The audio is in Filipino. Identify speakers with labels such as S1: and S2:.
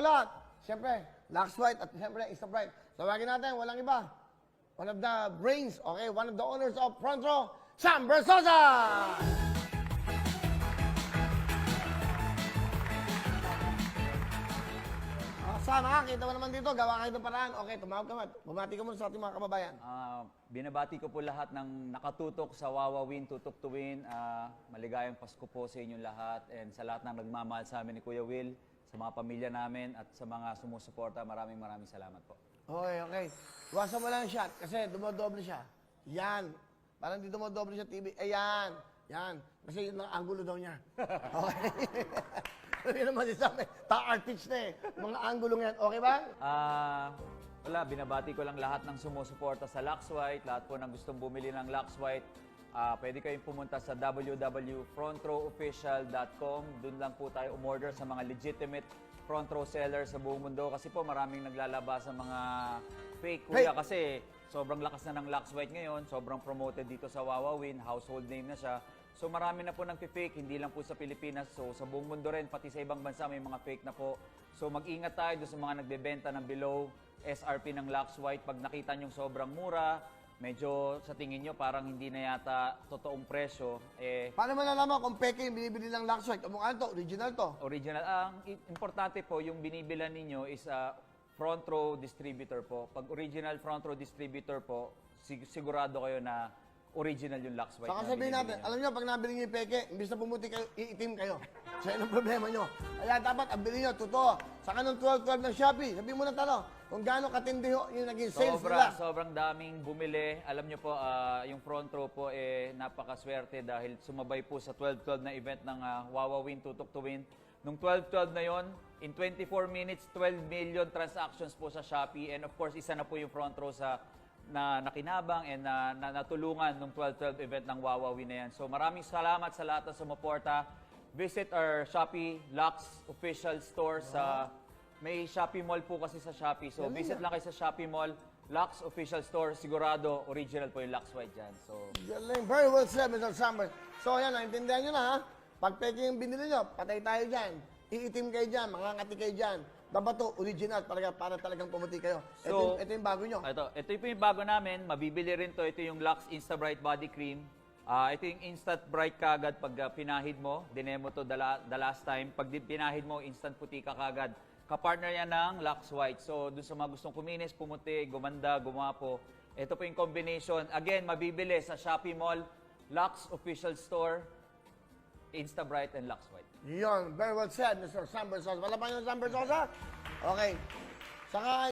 S1: Lahat, siyempre, Lux White at siyempre, Insta Bright. Tawagin natin, walang iba. One of the brains, okay, one of the owners of Front Row, Sam Bersosa! Sam, kita mo naman dito, gawa kayo ng paraan. Okay, tumawag ka man. Bumati ka muna sa ating mga kababayan.
S2: Binabati ko po lahat ng nakatutok sa Wawa Win, Tutok to Win. Maligayang Pasko po sa inyong lahat and sa lahat ng nagmamahal sa amin ni Kuya Will, sa mga pamilya namin at sa mga sumusuporta. Maraming salamat po.
S1: Okay. Iwasan mo lang shot kasi dumodoble siya. Yan. Parang di dumodoble siya TV. Ayan. Yan. Kasi yun ang angulo daw niya. Okay. Yun naman si Sam, ta-artist na eh. Mga angulo yan. Okay ba?
S2: Wala, binabati ko lang lahat ng sumusuporta sa Lux White, lahat po ng gustong bumili ng Lux White. Pwede kayong pumunta sa www.frontrowofficial.com. Doon lang po tayo umorder sa mga legitimate front row sellers sa buong mundo. Kasi po maraming naglalabas sa mga fake, kuya. Kasi sobrang lakas na ng Lux White ngayon. Sobrang promoted dito sa Wawa Win. Household name na siya. So marami na po nag-fake, hindi lang po sa Pilipinas. So sa buong mundo rin, pati sa ibang bansa may mga fake na po. So mag-ingat tayo doon sa mga nagbebenta ng below SRP ng Lux White. Pag nakita nyo sobrang mura, medyo sa tingin nyo parang hindi na yata totoong presyo.
S1: Paano malalaman kung peke yung binibili ng Lux White? Mukha to, original to.
S2: Original. Ang importante po, yung binibilan ninyo is front row distributor po. Pag original front row distributor po, sigurado kayo na original yung Lux White.
S1: Saka sabihin natin, alam nyo, pag nabili nyo yung peke, imbis na pumuti kayo, iitim kayo. So yun ang problema nyo. Kaya dapat, ang bili nyo, totoo. Saka ng 12-12 ng Shopee, sabihin mo na talo, kung gaano katindi yung naging sales nila.
S2: Sobrang daming bumili. Alam nyo po, yung front row po, napakaswerte dahil sumabay po sa 12-12 na event ng Wawa Win, Tutok to Win. Nung 12-12 na yon, in 24 minutes, 12 million transactions po sa Shopee. And of course, isa na po yung front row na nakinabang and na natulungan nung 12-12 event ng Wawa Win na yan. So maraming salamat sa lahat na sumuporta. Visit our Shopee Lux official store sa may Shopee Mall po kasi sa Shopee. So visit lang kayo sa Shopee Mall, Lux official store. Sigurado original po yung Lux White dyan. So
S1: Galing. Very well said, Mr. Summer. So yan, naintindihan nyo na ha. Pag peke yung binili nyo, patay tayo dyan. Iitim kayo dyan, mangangati kayo dyan. Dapat original para talagang pumuti kayo.
S2: So,
S1: ito yung bago nyo.
S2: Ito po yung bago namin. Mabibili rin to. Ito yung Lux Insta Bright Body Cream. Ito yung instant bright kagad pag pinahid mo. Dinemo to the last time. Pag pinahid mo, instant puti ka kagad. Kapartner yan ng Lux White. So, dun sa mga gustong kuminis, pumuti, gumanda, gumapo. Ito po yung combination. Again, mabibili sa Shopee Mall, Lux Official Store, Insta Bright and Lux White.
S1: Yun, very well said, Mr. Sam Bersosa. Wala pa yung Sam Bersosa? Okay. Saka,